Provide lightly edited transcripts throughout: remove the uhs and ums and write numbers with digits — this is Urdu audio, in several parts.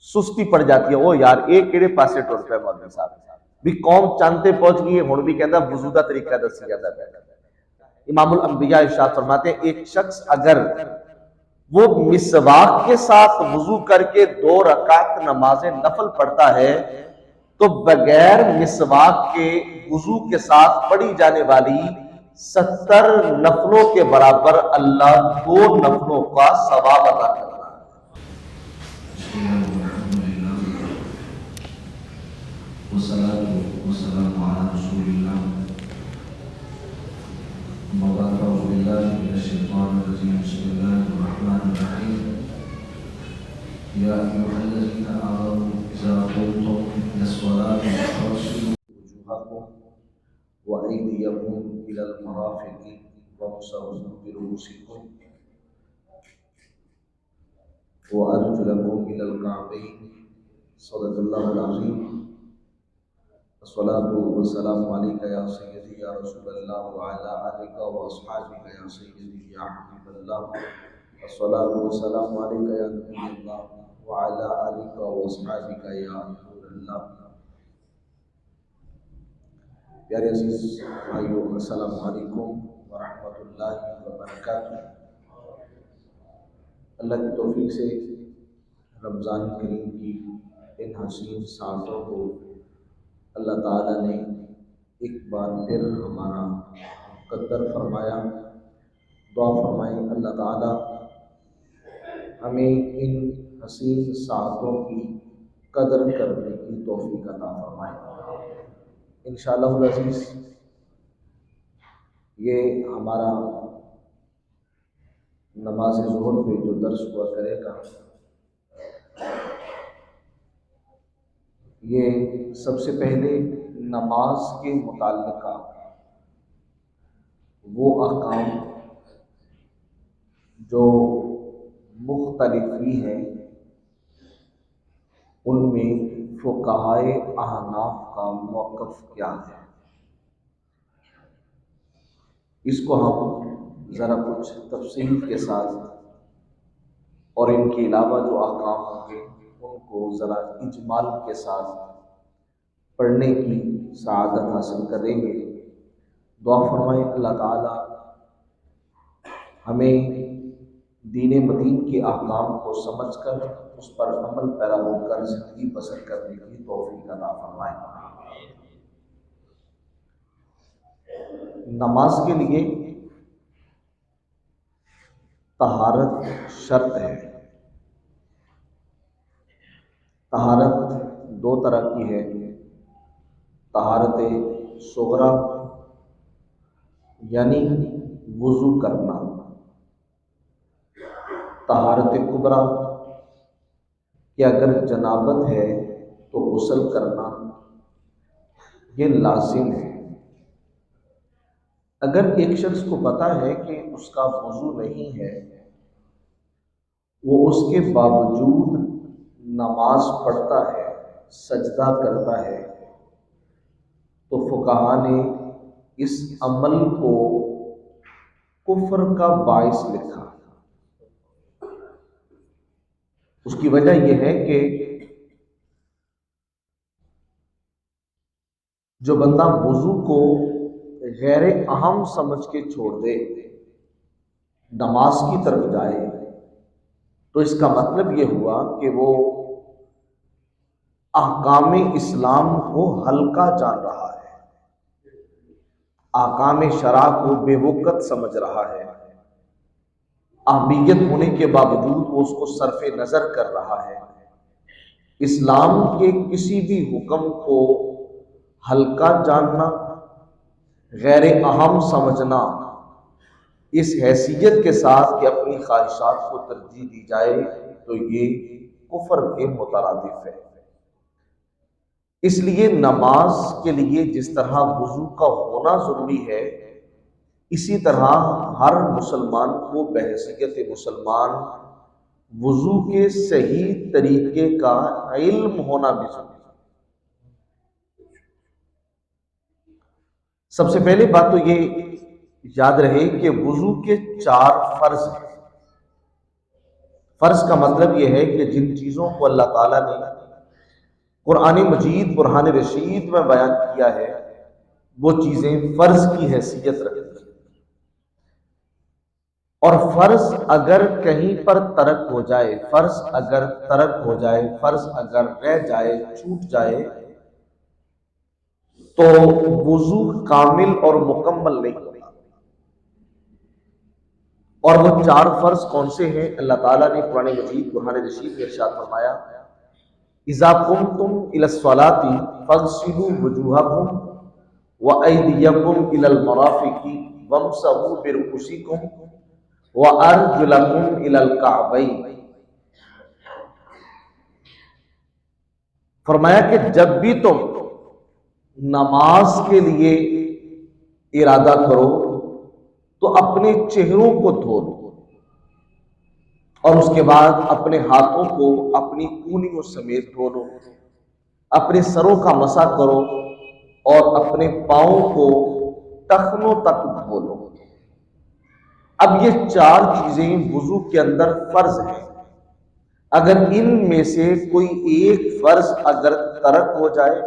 ਸੁਸਤੀ ਪੜ ਜਾਂਦੀ ਹੈ। ਉਹ ਯਾਰ ਇਹ ਕਿਹੜੇ ਪਾਸੇ ਟੁਰ ਪਿਆ ਮੌਲਵੀ ਸਾਹਿਬ ਵੀ ਕੌਮ ਚੰਦ ਤੇ ਪਹੁੰਚ ਗਈ ਹੈ, ਹੁਣ ਵੀ ਕਹਿੰਦਾ ਵਜ਼ੂ ਦਾ ਤਰੀਕਾ ਦੱਸੀ ਜਾਂਦਾ ਪਿਆ। امام الانبیاء ارشاد فرماتے ہیں ایک شخص اگر وہ مسواک کے ساتھ وضو کر کے 2 رکعت نماز نفل پڑھتا ہے تو بغیر مسواک کے وضو کے ساتھ پڑھی جانے والی 70 نفلوں کے برابر اللہ 2 نفلوں کا ثواب عطا کرتا ہے۔ والسلام على رسول الله أعوذ بالله من الشيطان الرجيم بسم الله الرحمن الرحيم يا أيها الذين آمنوا إذا قمتم إلى الصلاة فاغسلوا وجوهكم وأيديكم إلى المرافق وامسحوا برؤوسكم وأرجلكم إلى الكعبين صدق الله العظيم الصلاة والسلام عليك يا سيدي يا رسول الله وعلى آلك وأصحابك يا سيدي يا حبيب الله الصلاة والسلام عليك يا نبي الله وعلى آلك وأصحابك يا نور الله۔ پیارے عزیز بھائیو، السلام علیکم ورحمۃ اللہ وبرکاتہ۔ اللہ کی توفیق سے رمضان کریم کی ان حسین ساعتوں کو اللہ تعالیٰ نے ایک بار پھر ہمارا مقدر فرمایا۔ دعا فرمائیں اللہ تعالیٰ ہمیں ان حسین ساعتوں کی قدر کرنے کی توفیق عطا فرمائے۔ انشاءاللہ العزیز یہ ہمارا نماز ظہر پہ جو درس ہوا کرے گا، یہ سب سے پہلے نماز کے متعلقہ وہ احکام جو مختلف ہی ہیں، ان میں فقہائے احناف کا موقف کیا ہے، اس کو ہم ذرا کچھ تفصیل کے ساتھ اور ان کے علاوہ جو احکام ہوں گے ان کو ذرا اجمال کے ساتھ پڑھنے کی سعادت حاصل کریں گے۔ دعا فرمائیں اللہ تعالی ہمیں دین مدین کے احکام کو سمجھ کر اس پر عمل پیرا ہو کر زندگی بسر کرنے کی توفیق عطا فرمائیں۔ نماز کے لیے طہارت شرط ہے۔ طہارت 2 طرح کی ہے، طہارت صغریٰ یعنی وضو کرنا، طہارت کبریٰ کہ اگر جنابت ہے تو غسل کرنا، یہ لازم ہے۔ اگر ایک شخص کو پتہ ہے کہ اس کا وضو نہیں ہے، وہ اس کے باوجود نماز پڑھتا ہے، سجدہ کرتا ہے، تو فقہا نے اس عمل کو کفر کا باعث لکھا۔ اس کی وجہ یہ ہے کہ جو بندہ وضو کو غیر اہم سمجھ کے چھوڑ دے، نماز کی طرف جائے، تو اس کا مطلب یہ ہوا کہ وہ احکام اسلام کو ہلکا جان رہا ہے، احکام شرع کو بے وقت سمجھ رہا ہے، اہمیت ہونے کے باوجود وہ اس کو صرف نظر کر رہا ہے۔ اسلام کے کسی بھی حکم کو ہلکا جاننا، غیر اہم سمجھنا، اس حیثیت کے ساتھ کہ اپنی خواہشات کو ترجیح دی جائے، تو یہ کفر کے مترادف ہے۔ اس لیے نماز کے لیے جس طرح وضو کا ہونا ضروری ہے، اسی طرح ہر مسلمان کو بحیثیت مسلمان وضو کے صحیح طریقے کا علم ہونا بھی ضروری ہے۔ سب سے پہلے بات تو یہ یاد رہے کہ وضو کے 4 فرض ہیں۔ فرض کا مطلب یہ ہے کہ جن چیزوں کو اللہ تعالیٰ نے قرآن مجید برہان رشید میں بیان کیا ہے وہ چیزیں فرض کی حیثیت رکھتی ہیں، اور فرض اگر کہیں پر ترک ہو جائے، فرض اگر ترک ہو جائے، فرض اگر رہ جائے، چھوٹ جائے، تو وضو کامل اور مکمل نہیں ہوتا۔ اور وہ 4 فرض کون سے ہیں؟ اللہ تعالیٰ نے قرآن مجید برہان رشید میں ارشاد فرمایا، اذا قمتم الى الصلاة فاغسلوا وجوہکم وایدیکم الى المرافق وامسحوا برؤوسکم وارجلکم الى الکعبین۔ فرمایا کہ جب بھی تم نماز کے لیے ارادہ کرو تو اپنے چہروں کو دھو لو، اور اس کے بعد اپنے ہاتھوں کو اپنی کونیوں سمیت دھو لو، اپنے سروں کا مسح کرو اور اپنے پاؤں کو ٹخنوں تک دھو لو۔ اب یہ 4 چیزیں وضو کے اندر فرض ہیں، اگر ان میں سے کوئی ایک فرض اگر ترک ہو جائے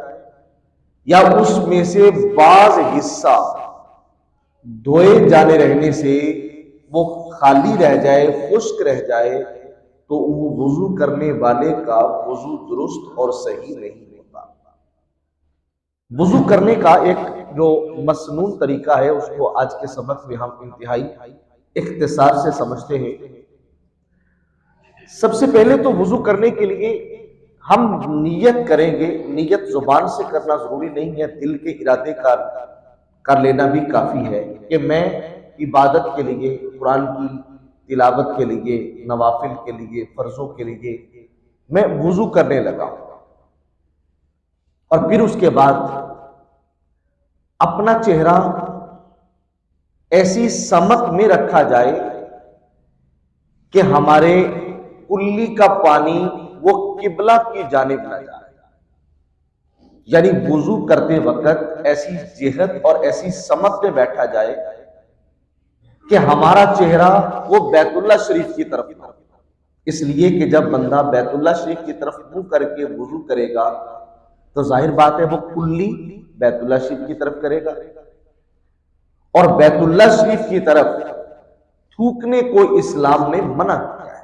یا اس میں سے بعض حصہ دھوئے جانے رہنے سے وہ خالی رہ جائے، خشک رہ جائے، تو وہ وضو کرنے والے کا وضو درست اور صحیح نہیں ہوتا۔ وضو کرنے کا ایک جو مسنون طریقہ ہے اس کو آج کے سبق میں ہم انتہائی اختصار سے سمجھتے ہیں۔ سب سے پہلے تو وضو کرنے کے لیے ہم نیت کریں گے۔ نیت زبان سے کرنا ضروری نہیں ہے، دل کے ارادے کا کر لینا بھی کافی ہے کہ میں عبادت کے لیے، قرآن کی تلاوت کے لیے، نوافل کے لیے، فرضوں کے لیے میں وضو کرنے لگا ہوں۔ اور پھر اس کے بعد اپنا چہرہ ایسی سمت میں رکھا جائے کہ ہمارے کلی کا پانی وہ قبلہ کی جانب نہ جائے، یعنی وضو کرتے وقت ایسی جہت اور ایسی سمت میں بیٹھا جائے کہ ہمارا چہرہ وہ بیت اللہ شریف کی طرف نہ ہو۔ اس لیے کہ جب بندہ بیت اللہ شریف کی طرف منہ کر کے وضو کرے گا تو ظاہر بات ہے وہ کلی بیت اللہ شریف کی طرف کرے گا، اور بیت اللہ شریف کی طرف تھوکنے کو اسلام نے منع کیا ہے۔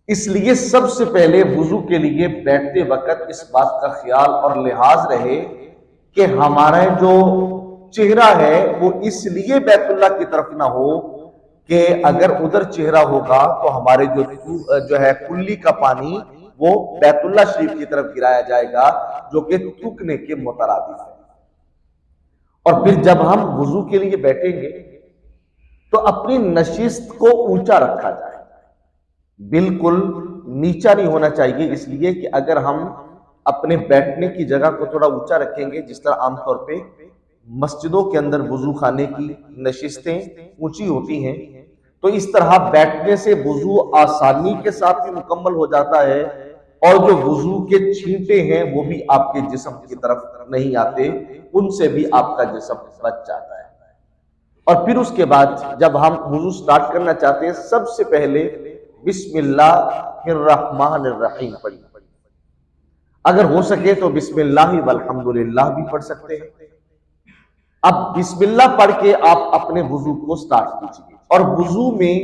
اس لیے سب سے پہلے وضو کے لیے بیٹھتے وقت اس بات کا خیال اور لحاظ رہے کہ ہمارا جو چہرہ ہے وہ اس لیے بیت اللہ کی طرف نہ ہو کہ اگر ادھر چہرہ ہوگا تو ہمارے جو ہے کلی کا پانی وہ بیت اللہ شریف کی طرف گرایا جائے گا، جو کہ تھوکنے کے مترادف ہے۔ اور پھر جب ہم وضو کے لیے بیٹھیں گے تو اپنی نشست کو اونچا رکھا جائے، بالکل نیچا نہیں ہونا چاہیے، اس لیے کہ اگر ہم اپنے بیٹھنے کی جگہ کو تھوڑا اونچا رکھیں گے، جس طرح عام طور پہ مسجدوں کے اندر وضو خانے کی نشستیں اونچی ہوتی ہیں، تو اس طرح بیٹھنے سے وضو آسانی کے ساتھ بھی مکمل ہو جاتا ہے، اور جو وضو کے چھینٹے ہیں وہ بھی آپ کے جسم کی طرف نہیں آتے، ان سے بھی آپ کا جسم بچ جاتا ہے۔ اور پھر اس کے بعد جب ہم وضو سٹارٹ کرنا چاہتے ہیں سب سے پہلے بسم اللہ الرحمن الرحیم پڑھیں، اگر ہو سکے تو بسم اللہ والحمدللہ بھی پڑھ سکتے ہیں۔ اب بسم اللہ پڑھ کے آپ اپنے وضو کو سٹارٹ کیجیے، اور وضو میں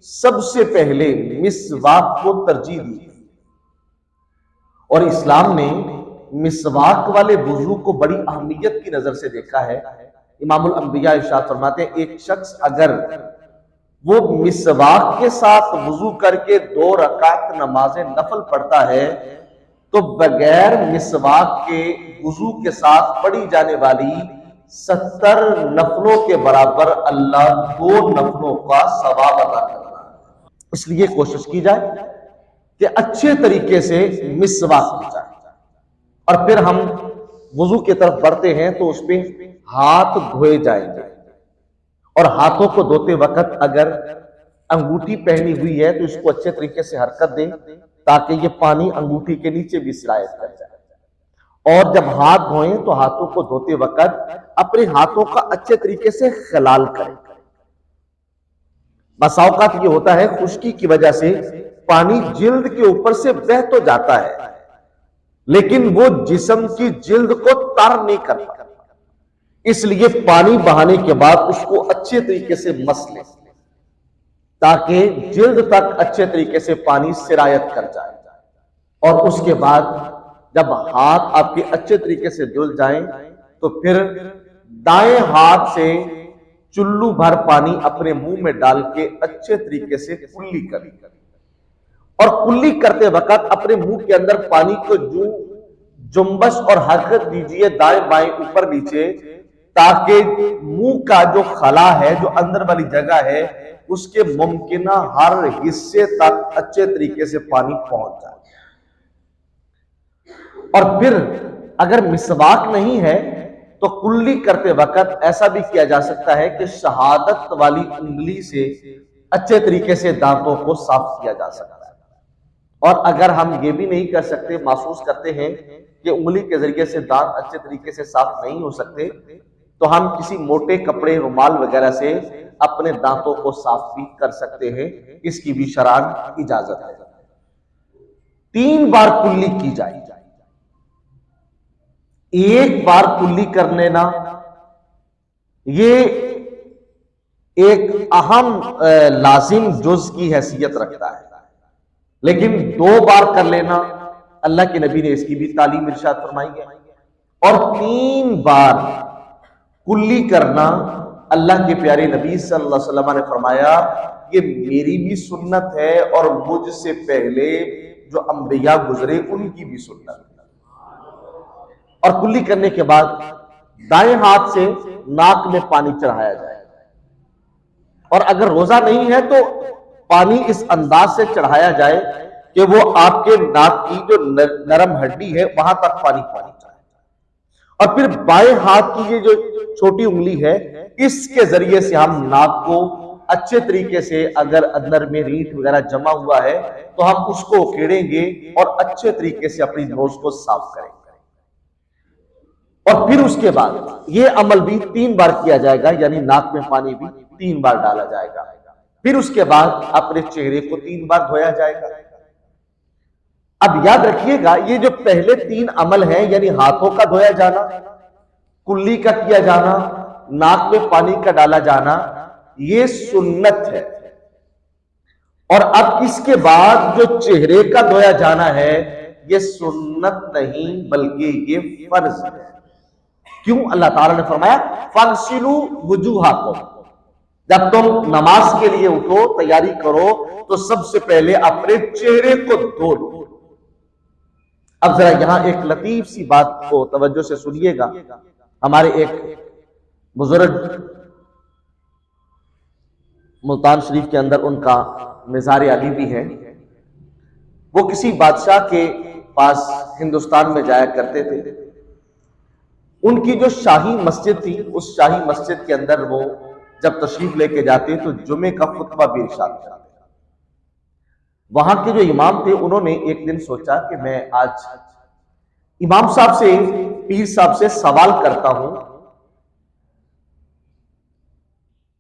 سب سے پہلے مسواک کو ترجیح دی، اور اسلام نے مسواک والے وضو کو بڑی اہمیت کی نظر سے دیکھا ہے۔ امام الانبیاء ارشاد فرماتے ہیں ایک شخص اگر وہ مسواک کے ساتھ وضو کر کے 2 رکعت نماز نفل پڑھتا ہے تو بغیر مسواک کے وضو کے ساتھ پڑھی جانے والی 70 نفلوں کے برابر اللہ 2 نفلوں کا ثواب عطا کرتا ہے۔ اس لیے کوشش کی جائے کہ اچھے طریقے سے مسواک کی جائے، اور پھر ہم وضو کی طرف بڑھتے ہیں تو اس پہ ہاتھ دھوئے جائیں گے، اور ہاتھوں کو دھوتے وقت اگر انگوٹھی پہنی ہوئی ہے تو اس کو اچھے طریقے سے حرکت دیں تاکہ یہ پانی انگوٹھی کے نیچے بھی سرایت کر جائے، اور جب ہاتھ دھوئیں تو ہاتھوں کو دھوتے وقت اپنے ہاتھوں کا اچھے طریقے سے خلال کریں، بسا اوقات یہ ہوتا ہے خشکی کی وجہ سے پانی جلد کے اوپر سے بہہ تو جاتا ہے لیکن وہ جسم کی جلد کو تر نہیں کرتا، اس لیے پانی بہانے کے بعد اس کو اچھے طریقے سے مس لیں تاکہ جلد تک اچھے طریقے سے پانی سرایت کر جائے، اور اس کے بعد جب ہاتھ آپ کے اچھے طریقے سے دھل جائیں تو پھر دائیں ہاتھ سے چلو بھر پانی اپنے منہ میں ڈال کے اچھے طریقے سے کلی کریں، اور کلی کرتے وقت اپنے منہ کے اندر پانی کو جنبش اور حرکت دیجئے دائیں بائیں اوپر نیچے، تاکہ منہ کا جو خلا ہے، جو اندر والی جگہ ہے، اس کے ممکنہ ہر حصے تک اچھے طریقے سے پانی پہنچ جائے۔ اور پھر اگر مسواک نہیں ہے تو کلی کرتے وقت ایسا بھی کیا جا سکتا ہے کہ شہادت والی انگلی سے اچھے طریقے سے دانتوں کو صاف کیا جا سکتا ہے، اور اگر ہم یہ بھی نہیں کر سکتے، محسوس کرتے ہیں کہ انگلی کے ذریعے سے دانت اچھے طریقے سے صاف نہیں ہو سکتے، تو ہم کسی موٹے کپڑے، رومال وغیرہ سے اپنے دانتوں کو صاف بھی کر سکتے ہیں، اس کی بھی شرعاً اجازت ہے۔ 3 بار کلی کی جائے، ایک بار کلی کر لینا یہ ایک اہم لازم جز کی حیثیت رکھتا ہے، لیکن 2 بار کر لینا اللہ کے نبی نے اس کی بھی تعلیم ارشاد فرمائی ہے، اور 3 بار کلی کرنا اللہ کے پیارے نبی صلی اللہ علیہ وسلم نے فرمایا یہ میری بھی سنت ہے اور مجھ سے پہلے جو انبیاء گزرے ان کی بھی سنت ہے۔ اور کلی کرنے کے بعد دائیں ہاتھ سے ناک میں پانی چڑھایا جائے، اور اگر روزہ نہیں ہے تو پانی اس انداز سے چڑھایا جائے کہ وہ آپ کے ناک کی جو نرم ہڈی ہے وہاں تک پانی پہنچ جائے، اور پھر بائیں ہاتھ کی یہ جو چھوٹی انگلی ہے اس کے ذریعے سے ہم ناک کو اچھے طریقے سے، اگر اندر میں ریٹ وغیرہ جمع ہوا ہے تو ہم اس کو اکھیڑیں گے اور اچھے طریقے سے اپنی نوز کو صاف کریں گے، اور پھر اس کے بعد یہ عمل بھی 3 بار کیا جائے گا، یعنی ناک میں پانی بھی 3 بار ڈالا جائے گا، پھر اس کے بعد اپنے چہرے کو 3 بار دھویا جائے گا۔ اب یاد رکھیے گا یہ جو پہلے 3 عمل ہیں، یعنی ہاتھوں کا دھویا جانا، کلی کا کیا جانا، ناک میں پانی کا ڈالا جانا، یہ سنت ہے، اور اب اس کے بعد جو چہرے کا دھویا جانا ہے یہ سنت نہیں بلکہ یہ فرض ہے۔ کیوں؟ اللہ تعالیٰ نے فرمایا فَاغْسِلُوا وُجُوهَكُمْ، جب تم نماز کے لیے اٹھو، تیاری کرو تو سب سے پہلے اپنے چہرے کو دھو لو۔ اب ذرا یہاں ایک لطیف سی بات کو توجہ سے سنیے گا، ہمارے ایک بزرگ ملتان شریف کے اندر ان کا مزار علی بھی ہے، وہ کسی بادشاہ کے پاس ہندوستان میں جایا کرتے تھے، ان کی جو شاہی مسجد تھی اس شاہی مسجد کے اندر وہ جب تشریف لے کے جاتے تو جمعے کا خطبہ بھی ارشاد کرتے۔ وہاں کے جو امام تھے انہوں نے ایک دن سوچا کہ میں آج امام صاحب سے، پیر صاحب سے سوال کرتا ہوں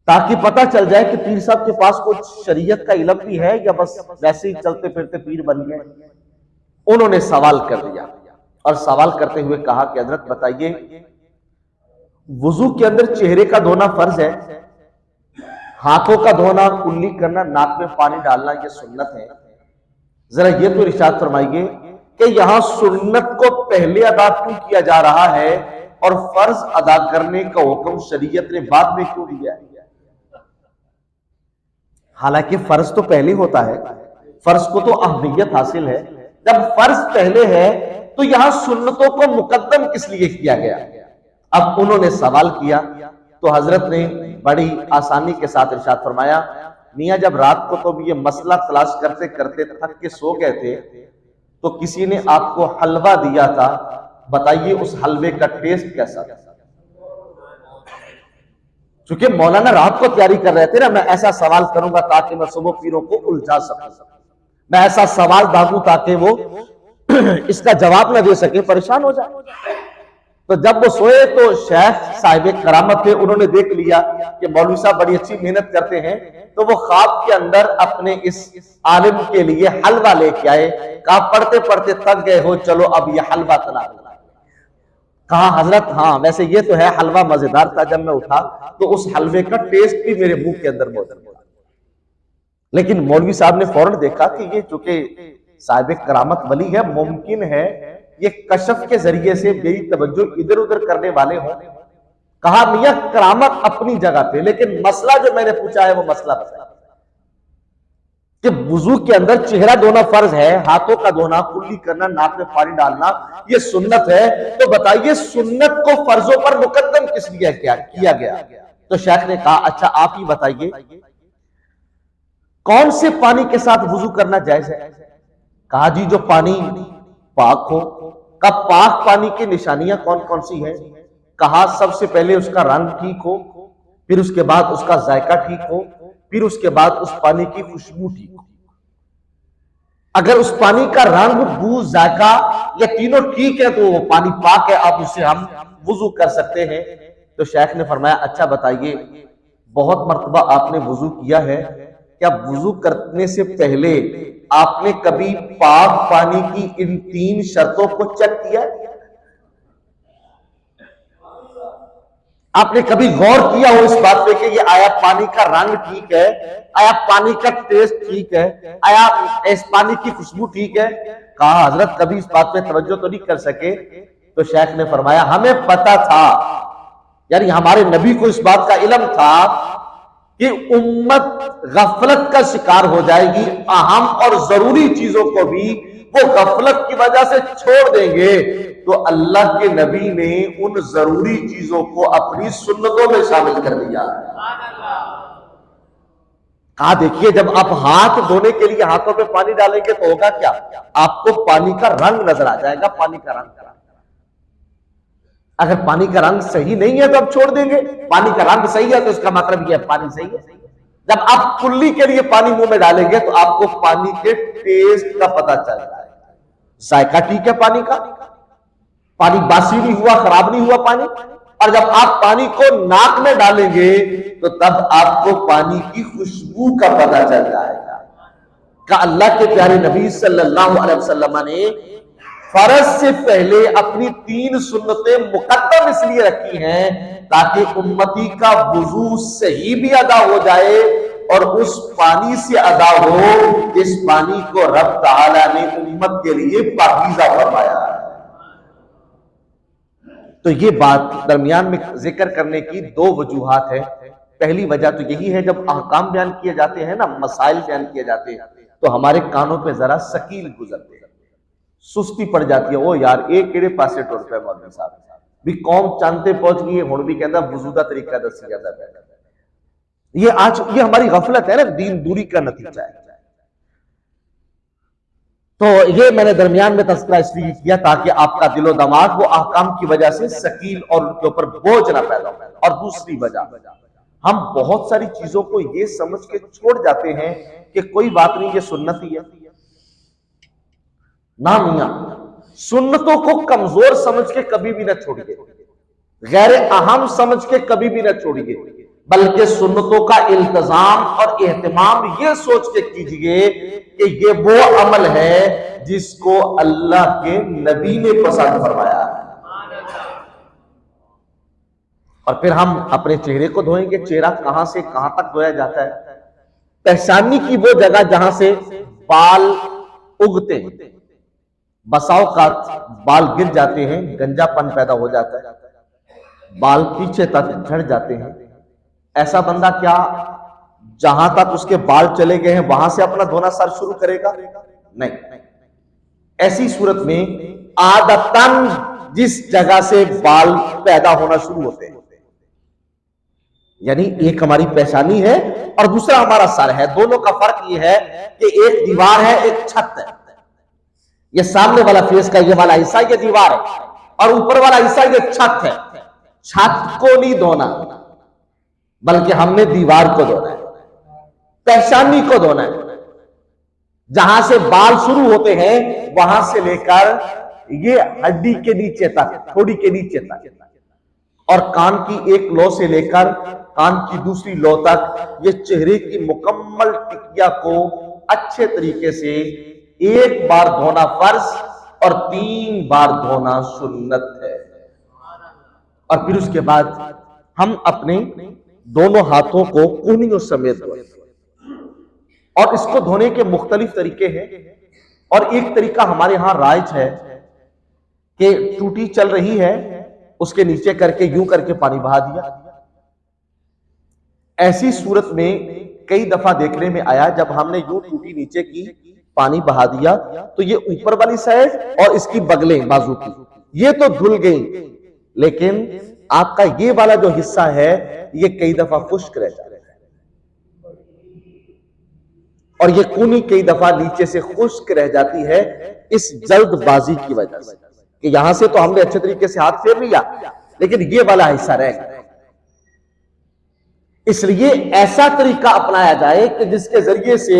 تاکہ پتہ چل جائے کہ پیر صاحب کے پاس کچھ شریعت کا علم بھی ہے یا بس ویسے ہی چلتے پھرتے پیر بن گئے۔ انہوں نے سوال کر دیا اور سوال کرتے ہوئے کہا کہ حضرت بتائیے وضو کے اندر چہرے کا دھونا فرض ہے، ہاتھوں کا دھونا، کلی کرنا، ناک میں پانی ڈالنا یہ سنت ہے، ذرا یہ تو ارشاد فرمائیے کہ یہاں سنت کو پہلے ادا کیوں کیا جا رہا ہے اور فرض ادا کرنے کا حکم شریعت نے بعد میں کیوں دیا ہے؟ حالانکہ فرض تو پہلے ہوتا ہے، فرض کو تو اہمیت حاصل ہے، جب فرض پہلے ہے تو یہاں سنتوں کو مقدم کس لیے کیا گیا؟ اب انہوں نے سوال کیا تو حضرت نے بڑی آسانی کے ساتھ ارشاد فرمایا میاں جب رات کو تم یہ مسئلہ تلاش کرتے کرتے تھک کے سو گئے تھے تو کسی نے آپ کو حلوہ دیا تھا، بتائیے اس حلوے کا ٹیسٹ کیسا تھا؟ چونکہ مولانا رات کو تیاری کر رہے تھے نا، میں ایسا سوال کروں گا تاکہ میں صبح پیروں کو الجھا سکوں، میں ایسا سوال داغوں تاکہ وہ اس کا جواب نہ دے سکے، پریشان ہو جائے۔ تو جب وہ سوئے تو شیخ صاحب کرامت تھے، انہوں نے دیکھ لیا کہ مولوی صاحب بڑی اچھی محنت کرتے ہیں، تو وہ خواب کے اندر اپنے اس عالم کے لیے حلوہ لے کے آئے، کہا پڑھتے پڑھتے تھک گئے ہو، چلو اب یہ حلوہ تناول۔ کہا حضرت ہاں ویسے یہ تو ہے حلوہ مزیدار تھا، جب میں اٹھا تو اس حلوے کا ٹیسٹ بھی میرے منہ کے اندر موجود تھا۔ لیکن مولوی صاحب نے فوراً دیکھا کہ یہ چونکہ صاحب کرامت ولی ہے، ممکن ہے یہ کشف کے ذریعے سے میری توجہ ادھر ادھر کرنے والے ہوں۔ کہا میاں کرامت اپنی جگہ پہ، لیکن مسئلہ جو میں نے پوچھا ہے وہ مسئلہ بتائیں کہ وضو کے اندر چہرہ دھونا فرض ہے، ہاتھوں کا دھونا، کلی کرنا، ناک میں پانی ڈالنا یہ سنت ہے، تو بتائیے سنت کو فرضوں پر مقدم کس لیے کیا گیا؟ تو شیخ نے کہا اچھا آپ ہی بتائیے کون سے پانی کے ساتھ وضو کرنا جائز ہے؟ کہا جی جو پانی پاک ہو۔ کہا پاک پانی کی نشانیاں کون کون سی ہیں؟ کہا سب سے پہلے اس کا رنگ ٹھیک ہو، پھر اس کے بعد اس کا ذائقہ ٹھیک ہو، پھر اس کے بعد اس پانی کی خوشبو ٹھیک ہو۔ اگر اس پانی کا رنگ، بو، ذائقہ یہ تینوں ٹھیک ہے تو وہ پانی پاک ہے، آپ اسے ہم وضو کر سکتے ہیں۔ تو شیخ نے فرمایا اچھا بتائیے بہت مرتبہ آپ نے وضو کیا ہے، کیا وضو کرنے سے پہلے آپ نے کبھی پاک پانی کی ان 3 شرطوں کو چیک کیا ہے؟ آپ نے کبھی غور کیا ہو اس بات پہ کہ یہ آیا پانی کا رنگ ٹھیک ہے، آیا پانی کا ٹیسٹ ٹھیک ہے، آیا اس پانی کی خوشبو ٹھیک ہے؟ کہا حضرت کبھی اس بات پہ توجہ تو نہیں کر سکے۔ تو شیخ نے فرمایا ہمیں پتا تھا، یعنی ہمارے نبی کو اس بات کا علم تھا کہ امت غفلت کا شکار ہو جائے گی، اہم اور ضروری چیزوں کو بھی وہ غفلت کی وجہ سے چھوڑ دیں گے، تو اللہ کے نبی نے ان ضروری چیزوں کو اپنی سنتوں میں شامل کر دیا۔ کہا دیکھیے جب آپ ہاتھ دھونے کے لیے ہاتھوں پہ پانی ڈالیں گے تو ہوگا کیا؟ آپ کو پانی کا رنگ نظر آ جائے گا، پانی کا رنگ۔ اگر پانی کا رنگ صحیح نہیں ہے تو آپ چھوڑ دیں گے، پانی کا رنگ صحیح ہے تو اس کا مطلب یہ پانی صحیح ہے۔ جب آپ کلی کے لیے پانی منہ میں ڈالیں گے تو آپ کو پانی کے ٹیسٹ کا پتہ چل جائے گا، ذائقہ ٹھیک ہے پانی کا، پانی باسی نہیں ہوا، خراب نہیں ہوا پانی۔ اور جب آپ پانی کو ناک میں ڈالیں گے تو تب آپ کو پانی کی خوشبو کا پتہ چل جائے گا۔ کہ اللہ کے پیارے نبی صلی اللہ علیہ وسلم نے فرض سے پہلے اپنی 3 سنتیں مقدم اس لیے رکھی ہیں تاکہ امتی کا وضو صحیح بھی ادا ہو جائے اور اس پانی سے ادا ہو جس پانی کو رب تعالیٰ نے امت کے لیے پاکیزہ فرمایا ہے۔ تو یہ بات درمیان میں ذکر کرنے کی 2 وجوہات ہے۔ پہلی وجہ تو یہی ہے جب احکام بیان کیے جاتے ہیں نا، مسائل بیان کیے جاتے ہیں تو ہمارے کانوں پہ ذرا ثقیل گزرتے ہیں، سستی پڑ جاتی ہے۔ وہ یار ایک کیڑے پاسے ٹر پہ مولوی صاحب بھی قوم چانتے پہنچ گئی ہے، ہن بھی کہندا وضو دا طریقہ دسی جاندا ہے۔ یہ ہماری غفلت ہے نا، دین دوری کا نتیجہ ہے۔ تو یہ میں نے درمیان میں تذکرہ اس لیے کیا تاکہ آپ کا دل و دماغ وہ احکام کی وجہ سے ثقیل اور ان کے اوپر بوجھ نہ پیدا ہو۔ اور دوسری وجہ، ہم بہت ساری چیزوں کو یہ سمجھ کے چھوڑ جاتے ہیں کہ کوئی بات نہیں، یہ سنت ہی ہے۔ نہ میاں، سنتوں کو کمزور سمجھ کے کبھی بھی نہ چھوڑیے، غیر اہم سمجھ کے کبھی بھی نہ چھوڑیے، بلکہ سنتوں کا التزام اور اہتمام یہ سوچ کے کیجئے کہ یہ وہ عمل ہے جس کو اللہ کے نبی نے پسند فرمایا ہے۔ اور پھر ہم اپنے چہرے کو دھوئیں گے۔ چہرہ کہاں سے کہاں تک دھویا جاتا ہے؟ پیشانی کی وہ جگہ جہاں سے بال اگتے ہیں، بسا اوقات بال گر جاتے ہیں، گنجا پن پیدا ہو جاتا ہے، بال پیچھے تک جھڑ جاتے ہیں۔ ایسا بندہ کیا جہاں تک اس کے بال چلے گئے ہیں وہاں سے اپنا دھونا سر شروع کرے گا؟ نہیں۔ ایسی صورت میں عادتاً جس جگہ سے بال پیدا ہونا شروع ہوتے ہیں، یعنی ایک ہماری پیشانی ہے اور دوسرا ہمارا سر ہے، دونوں کا فرق یہ ہے کہ ایک دیوار ہے، ایک چھت ہے۔ یہ سامنے والا فیس کا یہ والا حصہ یہ دیوار ہے اور اوپر والا حصہ یہ چھت ہے۔ چھت کو نہیں دھونا بلکہ ہم نے دیوار کو دھونا ہے، پیشانی کو دھونا ہے۔ جہاں سے بال شروع ہوتے ہیں وہاں سے لے کر یہ ہڈی کے نیچے تک، تھوڑی کے نیچے تک، اور کان کی ایک لو سے لے کر کان کی دوسری لو تک، یہ چہرے کی مکمل ٹکیا کو اچھے طریقے سے ایک بار دھونا فرض اور 3 بار دھونا سنت ہے۔ اور پھر اس کے بعد ہم اپنے دونوں ہاتھوں کو کونیوں سمیت دھوئیں، اور اس کو دھونے کے مختلف طریقے ہیں، اور ایک طریقہ ہمارے ہاں رائج ہے کہ ٹوٹی چل رہی ہے اس کے نیچے کر کے یوں کر کے پانی بہا دیا۔ ایسی صورت میں کئی دفعہ دیکھنے میں آیا جب ہم نے یوں ٹوٹی نیچے کی پانی بہا دیا تو یہ اوپر والی سائڈ اور اس کی بغلیں بازو کی یہ تو دھل گئی، لیکن آپ کا یہ والا جو حصہ ہے یہ کئی دفعہ خشک رہ جاتا ہے، اور یہ کونی کئی دفعہ نیچے سے خشک رہ جاتی ہے اس جلد بازی کی وجہ سے کہ یہاں سے تو ہم نے اچھے طریقے سے ہاتھ پھیر لیا لیکن یہ والا حصہ رہ گیا۔ اس لیے ایسا طریقہ اپنایا جائے کہ جس کے ذریعے سے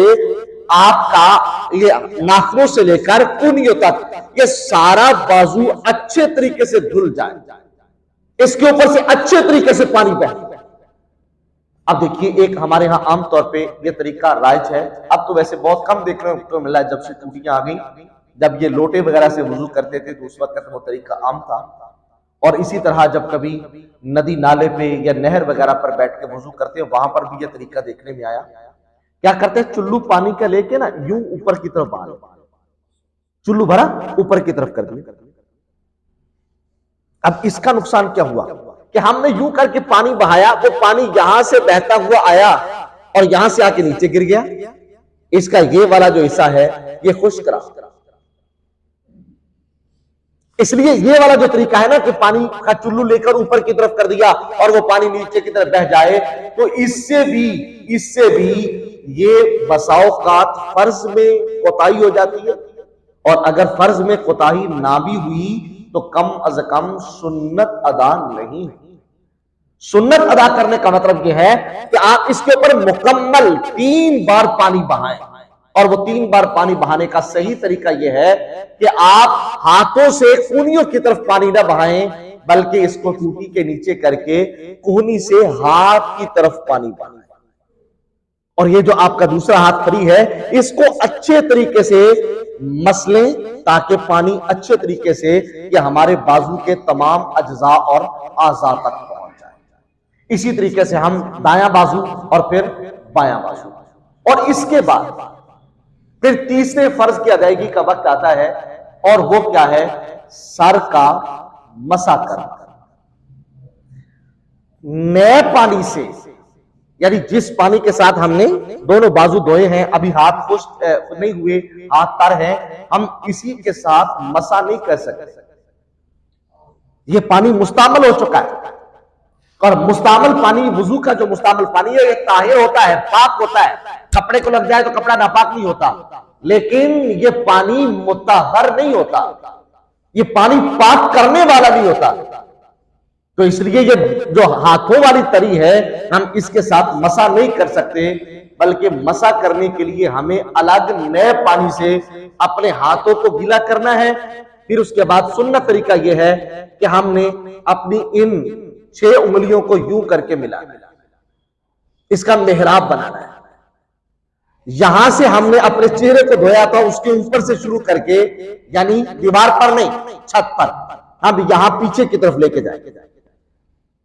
آپ کا یہ ناخنوں سے لے کر کونیوں تک یہ سارا بازو اچھے طریقے سے دھل جائے، اس کے اوپر سے اچھے طریقے سے پانی بہے۔ اب دیکھیے ایک ہمارے ہاں عام طور پہ یہ طریقہ رائج ہے، اب تو ویسے بہت کم دیکھنے کو ملا ہے جب سے ٹوٹیاں آ گئیں۔ جب یہ لوٹے وغیرہ سے وضو کرتے تھے تو اس وقت وہ طریقہ عام تھا، اور اسی طرح جب کبھی ندی نالے پہ یا نہر وغیرہ پر بیٹھ کے وضو کرتے ہیں وہاں پر بھی یہ طریقہ دیکھنے میں آیا۔ کیا کرتے ہیں چلو پانی کا لے کے نا یوں اوپر کی طرف بہا، چلو بھرا اوپر کی طرف کر دیا۔ اب اس کا نقصان کیا ہوا کہ ہم نے یوں کر کے پانی بہایا، وہ پانی یہاں سے بہتا ہوا آیا اور یہاں سے آ کے نیچے گر گیا، اس کا یہ والا جو حصہ ہے یہ خشک رہا۔ اس لیے یہ والا جو طریقہ ہے نا کہ پانی کا چلو لے کر اوپر کی طرف کر دیا اور وہ پانی نیچے کی طرف بہ جائے، تو اس سے بھی یہ بسا اوقات فرض میں کوتاہی ہو جاتی ہے، اور اگر فرض میں کوتاہی نہ بھی ہوئی تو کم از کم سنت ادا نہیں ہوئی۔ سنت ادا کرنے کا مطلب یہ ہے کہ آپ اس کے اوپر مکمل 3 بار پانی بہائیں، اور وہ 3 بار پانی بہانے کا صحیح طریقہ یہ ہے کہ آپ ہاتھوں سے کونیوں کی طرف پانی نہ بہائیں بلکہ اس کو ٹوٹی کے نیچے کر کے کونی سے ہاتھ کی طرف پانی بہائیں، اور یہ جو آپ کا دوسرا ہاتھ فری ہے اس کو اچھے طریقے سے مسلیں تاکہ پانی اچھے طریقے سے یہ ہمارے بازو کے تمام اجزاء اور اعضاء تک پہنچ جائے۔ اسی طریقے سے ہم دایاں بازو اور پھر بایاں بازو، اور اس کے بعد پھر تیسرے فرض کی ادائیگی کا وقت آتا ہے، اور وہ کیا ہے؟ سر کا مسح کرنا۔ نئے پانی سے، یعنی جس پانی کے ساتھ ہم نے دونوں بازو دھوئے ہیں، ابھی ہاتھ خشک نہیں ہوئے، ہاتھ تر ہیں، ہم اسی کے ساتھ مسح نہیں کر سکتے۔ یہ پانی مستعمل ہو چکا ہے، اور مستعمل پانی وضو کا جو مستعمل پانی ہے یہ طاہر ہوتا ہے، پاک ہوتا ہے، کپڑے کو لگ جائے تو کپڑا ناپاک نہیں ہوتا، لیکن یہ پانی مطہر نہیں ہوتا، یہ پانی پاک کرنے والا نہیں ہوتا۔ تو اس لیے یہ جو ہاتھوں والی تری ہے ہم اس کے ساتھ مسح نہیں کر سکتے، بلکہ مسح کرنے کے لیے ہمیں الگ نئے پانی سے اپنے ہاتھوں کو گیلا کرنا ہے۔ پھر اس کے بعد سنت طریقہ یہ ہے کہ ہم نے اپنی ان 6 انگلیوں کو یوں کر کے ملانا ہے، اس کا محراب بنانا ہے۔ یہاں سے ہم نے اپنے چہرے کو دھویا تھا اس کے اوپر سے شروع کر کے، یعنی دیوار پر نہیں، چھت پر، ہم یہاں پیچھے کی طرف لے کے جائیں گے،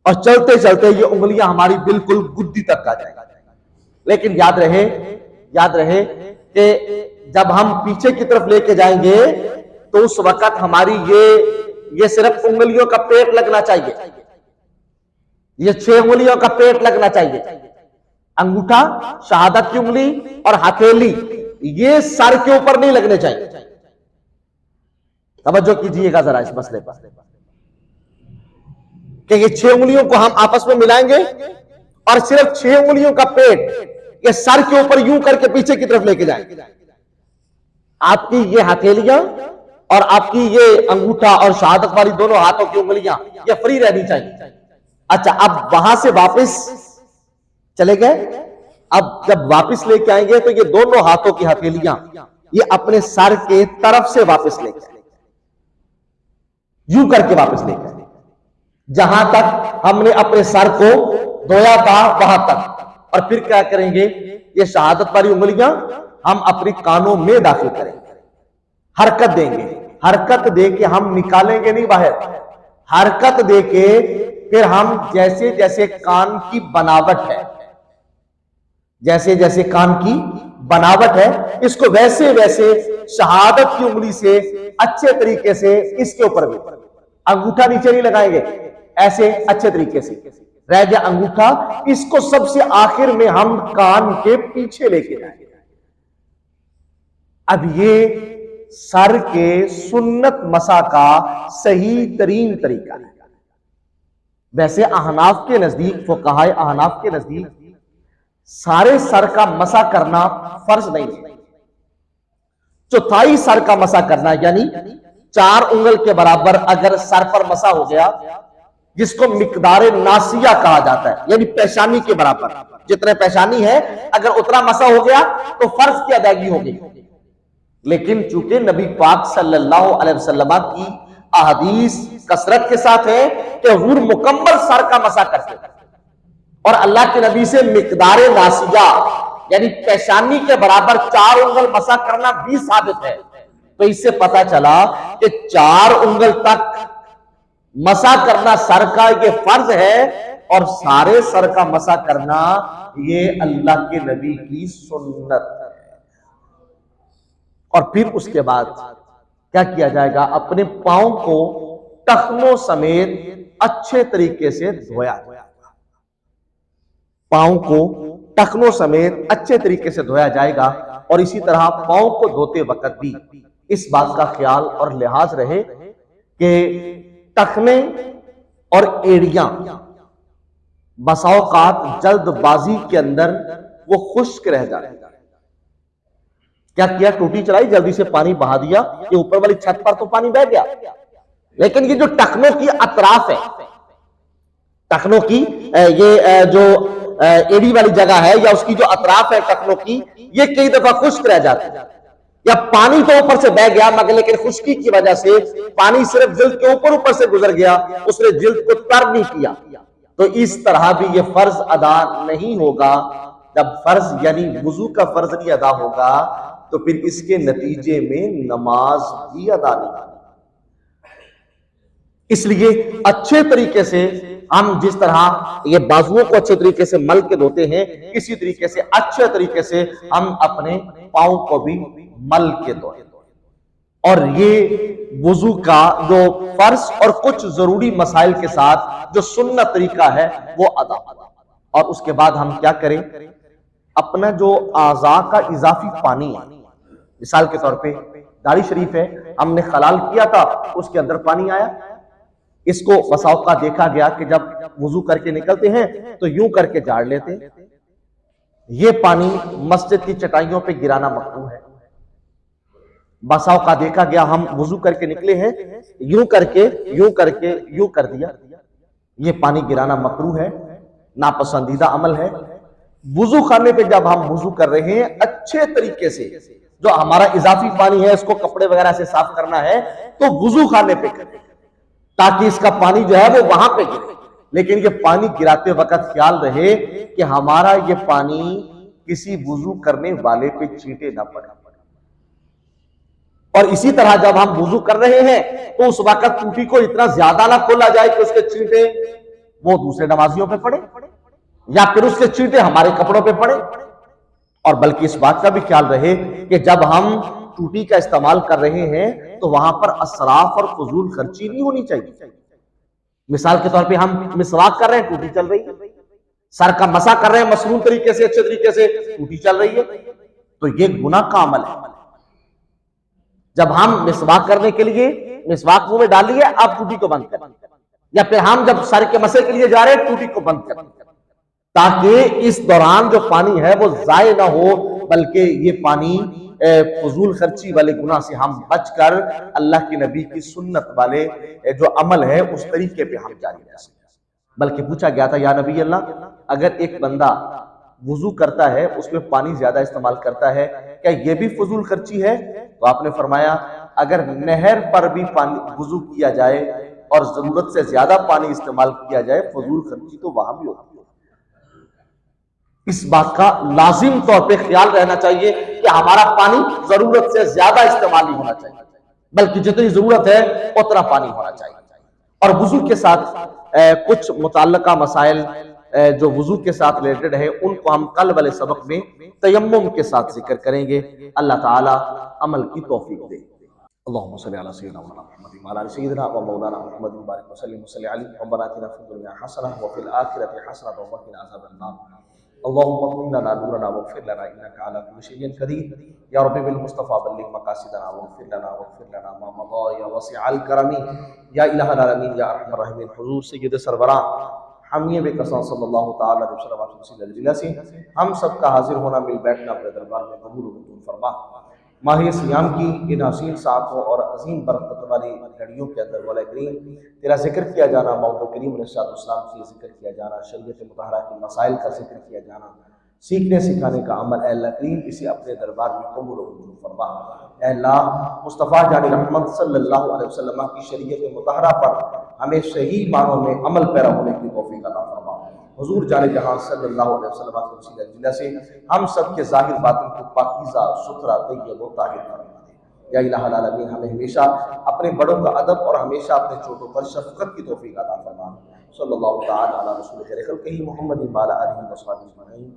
اور چلتے چلتے یہ انگلیاں ہماری بالکل گدی تک آ جائیں گی۔ لیکن یاد رہے کہ جب ہم پیچھے کی طرف لے کے جائیں گے تو اس وقت ہماری یہ صرف انگلیوں کا پیٹ لگنا چاہیے، یہ 6 انگلیوں کا پیٹ لگنا چاہیے، انگوٹھا، شہادت کی انگلی اور ہتھیلی یہ سر کے اوپر نہیں لگنے چاہیے۔ توجہ کیجئے گا ذرا اس مسئلے پر کہ یہ 6 انگلیوں کو ہم آپس میں ملائیں گے، اور صرف 6 انگلیوں کا پیٹ یہ سر کے اوپر یوں کر کے پیچھے کی طرف لے کے جائیں گے۔ آپ کی یہ ہتھیلیاں اور آپ کی یہ انگوٹھا اور شہادت والی دونوں ہاتھوں کی انگلیاں یہ فری رہنی چاہیے۔ اچھا، اب وہاں سے واپس چلے گئے، اب جب واپس لے کے آئیں گے تو یہ دونوں ہاتھوں کی ہتھیلیاں یہ اپنے سر کے طرف سے واپس لے کے آئیں، یوں کر کے واپس لے کے آئیں۔ جہاں تک ہم نے اپنے سر کو دھویا تھا وہاں تک. اور پھر کیا کریں گے؟ یہ شہادت والی انگلیاں ہم اپنے کانوں میں داخل کریں گے, حرکت دیں گے. حرکت دے کے ہم نکالیں گے نہیں باہر, حرکت دے کے پھر ہم جیسے جیسے کان کی بناوٹ ہے, جیسے جیسے کان کی بناوٹ ہے, اس کو ویسے ویسے شہادت کی انگلی سے اچھے طریقے سے اس کے اوپر بھی, انگوٹھا نیچے نہیں لگائیں گے, ایسے اچھے طریقے سے رہ گیا انگوٹھا, اس کو سب سے آخر میں ہم کان کے پیچھے لے کے جائیں گے. اب یہ سر کے سنت مسح کا صحیح ترین طریقہ ہے. ویسے احناف کے نزدیک, فقہائے احناف کے نزدیک سارے سر کا مسح کرنا فرض نہیں ہے. چوتھائی سر کا مسح کرنا, یعنی 4 انگل کے برابر اگر سر پر مسح ہو گیا, جس کو مقدار ناسیہ کہا جاتا ہے, یعنی پیشانی کے برابر جتنے پیشانی ہے اگر اتنا مسح ہو گیا تو فرض کی ادائیگی ہوگی. لیکن چونکہ نبی پاک صلی اللہ علیہ وسلم کی احادیث کثرت کے ساتھ ہے کہ حضور مکمل سر کا مسح کرتے ہیں, اور اللہ کے نبی سے مقدار ناسیہ یعنی پیشانی کے برابر 4 انگل مسح کرنا بھی ثابت ہے. تو اس سے پتا چلا کہ 4 انگل تک مسح کرنا سر کا یہ فرض ہے, اور سارے سر کا مسح کرنا یہ اللہ کے نبی کی سنت ہے. اور پھر اس کے بعد کیا کیا جائے گا؟ اپنے پاؤں کو ٹخنوں سمیت اچھے طریقے سے دھویا جائے گا. پاؤں کو ٹخنوں سمیت اچھے طریقے سے دھویا جائے گا. اور اسی طرح پاؤں کو دھوتے وقت بھی اس بات کا خیال اور لحاظ رہے کہ ٹخنے اور ایڑیاں بسا اوقات جلد بازی کے اندر وہ خشک رہ جاتے ہیں. کیا کیا؟ ٹوٹی چلائی, جلدی سے پانی بہا دیا, یہ اوپر والی چھت پر تو پانی بہ گیا, لیکن یہ جو ٹخنوں کی اطراف ہے, ٹخنوں کی یہ جو ایڑی والی جگہ ہے یا اس کی جو اطراف ہے ٹخنوں کی, یہ کئی دفعہ خشک رہ جاتی ہے. یا پانی تو اوپر سے بہ گیا مگر لیکن خشکی کی وجہ سے پانی صرف جلد کے اوپر سے گزر گیا, اس نے جلد کو تر نہیں کیا. تو اس طرح بھی یہ فرض ادا نہیں ہوگا. جب فرض یعنی وضو کا فرض نہیں ادا ہوگا تو پھر اس کے نتیجے میں نماز بھی ادا نہیں ہوگی. اس لیے اچھے طریقے سے ہم جس طرح یہ بازوؤں کو اچھے طریقے سے مل کے دھوتے ہیں, اسی طریقے سے اچھے طریقے سے ہم اپنے پاؤں کو بھی مل کے دھوئیں. اور یہ وضو کا جو فرض اور کچھ ضروری مسائل کے ساتھ جو سنت طریقہ ہے وہ ادا. اور اس کے بعد ہم کیا کریں؟ اپنا جو اعضاء کا اضافی پانی ہے, مثال کے طور پہ داڑھی شریف ہے, ہم نے خلال کیا تھا, اس کے اندر پانی آیا, اس کو بسا اوقات دیکھا گیا کہ جب وضو کر کے نکلتے ہیں تو یوں کر کے جھاڑ لیتے ہیں. یہ پانی مسجد کی چٹائیوں پہ گرانا مکروہ ہے. بسا اوقات دیکھا گیا ہم وضو کر کے نکلے ہیں, یوں کر کے یوں کر دیا, یہ پانی گرانا مکروہ ہے, ناپسندیدہ عمل ہے. وضو خانے پہ جب ہم وضو کر رہے ہیں اچھے طریقے سے جو ہمارا اضافی پانی ہے اس کو کپڑے وغیرہ سے صاف کرنا ہے تو وضو خانے پہ کریں تاکہ اس کا پانی جو ہے وہ وہاں پہ گرے. لیکن یہ پانی گراتے وقت خیال رہے کہ ہمارا یہ پانی کسی وضو کرنے والے پہ چھینٹے نہ پڑے. اور اسی طرح جب ہم وضو کر رہے ہیں تو اس وقت ٹوٹی کو اتنا زیادہ نہ کھولا جائے کہ اس کے چھینٹے وہ دوسرے نمازیوں پہ پڑے یا پھر اس کے چھینٹے ہمارے کپڑوں پہ پڑے. اور بلکہ اس بات کا بھی خیال رہے کہ جب ہم ٹوٹی کا استعمال کر رہے ہیں تو وہاں پر اسراف اور فضول خرچی نہیں ہونی چاہیے. مثال کے طور پہ ہم مسواک کر رہے ہیں, ٹوٹی چل رہی ہے, سر کا مسح کر رہے ہیں مسنون طریقے سے اچھے طریقے سے, ٹوٹی چل رہی ہے, تو یہ گناہ کا عمل ہے. جب ہم مسواک کرنے کے لیے مسواک منہ میں ڈال لیے, آپ ٹوٹی کو بند کریں, یا پھر ہم جب سر کے مسح کے لیے جا رہے ہیں ٹوٹی کو بند کریں تاکہ اس دوران جو پانی ہے وہ ضائع نہ ہو, بلکہ یہ پانی فضول خرچی والے گناہ سے ہم بچ کر اللہ کی نبی کی سنت والے جو عمل ہے اس طریقے پہ ہم جاری رہ سکیں. بلکہ پوچھا گیا تھا یا نبی اللہ, اگر ایک بندہ وضو کرتا ہے اس میں پانی زیادہ استعمال کرتا ہے کیا یہ بھی فضول خرچی ہے؟ تو آپ نے فرمایا اگر نہر پر بھی پانی وضو کیا جائے اور ضرورت سے زیادہ پانی استعمال کیا جائے فضول خرچی تو وہاں بھی ہوتی ہے۔ اس بات کا لازم طور پہ خیال رہنا چاہیے کہ ہمارا پانی ضرورت سے زیادہ استعمال نہیں ہونا چاہیے، بلکہ جتنی ضرورت ہے اتنا پانی ہونا چاہیے۔ اور وضو کے ساتھ کچھ متعلقہ مسائل جو وضو کے ساتھ ریلیٹڈ ہے ان کو ہم کل والے سبق میں تیمم کے ساتھ ذکر کریں گے۔ اللہ تعالی عمل کی توفیق دے۔ اللهم صل على سيدنا محمد وعلى ال سيدنا ومولانا محمد وبارك وسلم وصل عليه ربنا آتنا في الدنيا حسنه وفي الاخره حسنه وقنا عذاب النار اللهم اغفر لنا نورنا واغفر لنا انك على كل شيء قدير يا رب بالمصطفى بلغ مقاصدنا واغفر لنا ما مضى يا واسع الكرم يا اله العالمين يا ارحم الراحمين حضور سید سربراہ حامیہ بے کساں صلی اللہ تعالی علیہ وسلم سے ہم سب کا حاضر ہونا مل بیٹھنا اپنے دربار میں قبول و منظور فرما۔ ماہ سیام کی ان حسین ساعتوں اور عظیم برکت والی گھڑیوں کے اندر مولا کریم تیرا ذکر کیا جانا، مولا کریم علیہ السلام کی ذکر کیا جانا، شریعت مطہرہ کے مسائل کا ذکر کیا جانا، سیکھنے سکھانے کا عمل، اے اللہ کریم اسے اپنے دربار میں قبول و منظور فرما۔ اے اللہ مصطفیٰ جان رحمت صلی اللہ علیہ وسلم کی شریعت مطہرہ پر ہمیں صحیح معنوں میں عمل پیرا ہونے کی توفیق عطا فرما۔ حضور جان جہاں صلی اللہ علیہ وسلم کے وسیلہ جلہ سے ہم سب کے ظاہر باطن کو پاکیزہ ستھرا طیب و طاہر فرما دے۔ یا الہ العالمین ہمیں ہمیشہ اپنے بڑوں کا ادب اور ہمیشہ اپنے چھوٹوں پر شفقت کی توفیق عطا فرما۔ صلی اللہ تعالی علی رسول خیر خلقہ محمد وعلی آلہ وصحبہ اجمعین۔